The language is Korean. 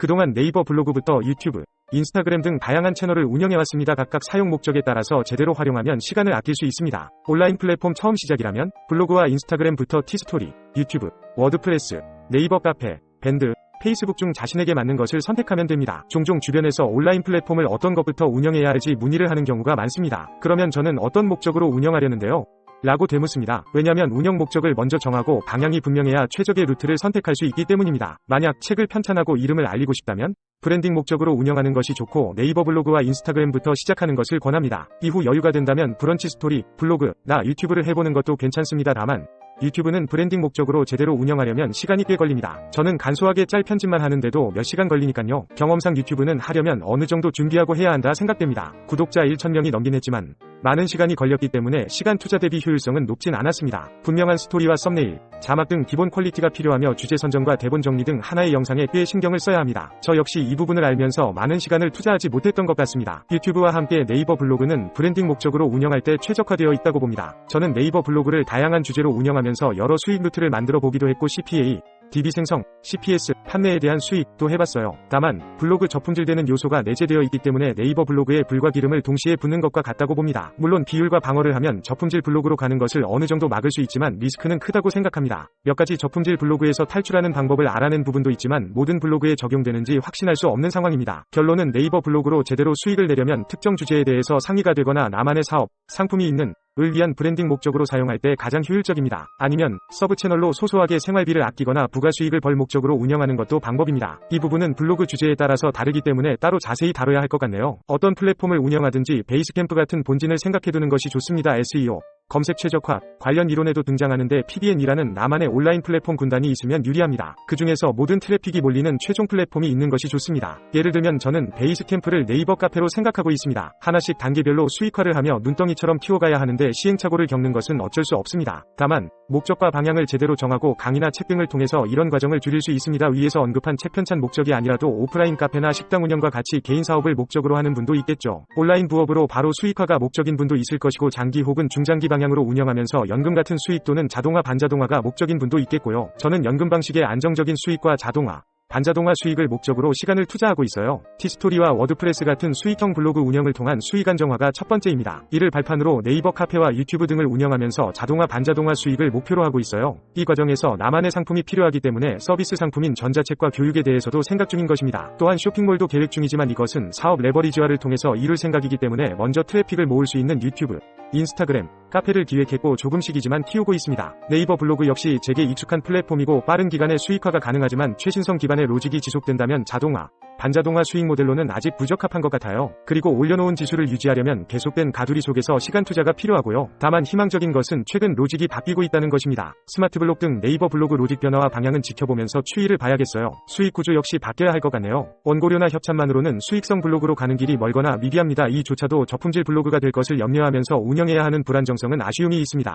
그동안 네이버 블로그부터 유튜브, 인스타그램 등 다양한 채널을 운영해왔습니다. 각각 사용 목적에 따라서 제대로 활용하면 시간을 아낄 수 있습니다. 온라인 플랫폼 처음 시작이라면 블로그와 인스타그램부터 티스토리, 유튜브, 워드프레스, 네이버 카페, 밴드, 페이스북 중 자신에게 맞는 것을 선택하면 됩니다. 종종 주변에서 온라인 플랫폼을 어떤 것부터 운영해야 할지 문의를 하는 경우가 많습니다. 그러면 저는 어떤 목적으로 운영하려는데요? 라고 되묻습니다. 왜냐면 운영 목적을 먼저 정하고 방향이 분명해야 최적의 루트를 선택할 수 있기 때문입니다. 만약 책을 편찬하고 이름을 알리고 싶다면 브랜딩 목적으로 운영하는 것이 좋고 네이버 블로그와 인스타그램부터 시작하는 것을 권합니다. 이후 여유가 된다면 브런치 스토리, 블로그, 나 유튜브를 해보는 것도 괜찮습니다. 다만 유튜브는 브랜딩 목적으로 제대로 운영하려면 시간이 꽤 걸립니다. 저는 간소하게 짤 편집만 하는데도 몇 시간 걸리니까요. 경험상 유튜브는 하려면 어느 정도 준비하고 해야 한다 생각됩니다. 구독자 1,000명이 넘긴 했지만 많은 시간이 걸렸기 때문에 시간 투자 대비 효율성은 높진 않았습니다. 분명한 스토리와 썸네일, 자막 등 기본 퀄리티가 필요하며 주제 선정과 대본 정리 등 하나의 영상에 꽤 신경을 써야 합니다. 저 역시 이 부분을 알면서 많은 시간을 투자하지 못했던 것 같습니다. 유튜브와 함께 네이버 블로그는 브랜딩 목적으로 운영할 때 최적화되어 있다고 봅니다. 저는 네이버 블로그를 다양한 주제로 운영하면서 여러 수익 루트를 만들어 보기도 했고 CPA, DB 생성, CPS, 판매에 대한 수익도 해봤어요. 다만 블로그 저품질되는 요소가 내재되어 있기 때문에 네이버 블로그에 불과 기름을 동시에 붓는 것과 같다고 봅니다. 물론 비율과 방어를 하면 저품질 블로그로 가는 것을 어느 정도 막을 수 있지만 리스크는 크다고 생각합니다. 몇 가지 저품질 블로그에서 탈출하는 방법을 알아낸 부분도 있지만 모든 블로그에 적용되는지 확신할 수 없는 상황입니다. 결론은 네이버 블로그로 제대로 수익을 내려면 특정 주제에 대해서 상위가 되거나 나만의 사업, 상품이 있는 을 위한 브랜딩 목적으로 사용할 때 가장 효율적입니다. 아니면 서브 채널로 소소하게 생활비를 아끼거나 부가수익을 벌 목적으로 운영하는 것도 방법입니다. 이 부분은 블로그 주제에 따라서 다르기 때문에 따로 자세히 다뤄야 할 것 같네요. 어떤 플랫폼을 운영하든지 베이스캠프 같은 본진을 생각해두는 것이 좋습니다. SEO, 검색 최적화, 관련 이론에도 등장하는데 PBN이라는 나만의 온라인 플랫폼 군단이 있으면 유리합니다. 그 중에서 모든 트래픽이 몰리는 최종 플랫폼이 있는 것이 좋습니다. 예를 들면 저는 베이스캠프를 네이버 카페로 생각하고 있습니다. 하나씩 단계별로 수익화를 하며 눈덩이처럼 키워가야 하는데 시행착오를 겪는 것은 어쩔 수 없습니다. 다만 목적과 방향을 제대로 정하고 강의나 책 등을 통해서 이런 과정을 줄일 수 있습니다. 위에서 언급한 책 편찬 목적이 아니라도 오프라인 카페나 식당 운영과 같이 개인 사업을 목적으로 하는 분도 있겠죠. 온라인 부업으로 바로 수익화가 목적인 분도 있을 것이고 장기 혹은 중장기 방향으로 운영하면서 연금 같은 수익 또는 자동화 반자동화가 목적인 분도 있겠고요. 저는 연금 방식의 안정적인 수익과 자동화, 반자동화 수익을 목적으로 시간을 투자하고 있어요. 티스토리와 워드프레스 같은 수익형 블로그 운영을 통한 수익 안정화가 첫 번째입니다. 이를 발판으로 네이버 카페와 유튜브 등을 운영하면서 자동화 반자동화 수익을 목표로 하고 있어요. 이 과정에서 나만의 상품이 필요하기 때문에 서비스 상품인 전자책과 교육에 대해서도 생각 중인 것입니다. 또한 쇼핑몰도 계획 중이지만 이것은 사업 레버리지화를 통해서 이룰 생각이기 때문에 먼저 트래픽을 모을 수 있는 유튜브, 인스타그램, 카페를 기획했고 조금씩이지만 키우고 있습니다. 네이버 블로그 역시 제게 익숙한 플랫폼이고 빠른 기간에 수익화가 가능하지만 최신성 기반의 로직이 지속된다면 자동화, 반자동화 수익 모델로는 아직 부적합한 것 같아요. 그리고 올려놓은 지수를 유지하려면 계속된 가두리 속에서 시간 투자가 필요하고요. 다만 희망적인 것은 최근 로직이 바뀌고 있다는 것입니다. 스마트 블록 등 네이버 블로그 로직 변화와 방향은 지켜보면서 추이를 봐야겠어요. 수익 구조 역시 바뀌어야 할 것 같네요. 원고료나 협찬만으로는 수익성 블로그로 가는 길이 멀거나 미비합니다. 이조차도 저품질 블로그가 될 것을 염려하면서 운영해야 하는 불안정성은 아쉬움이 있습니다.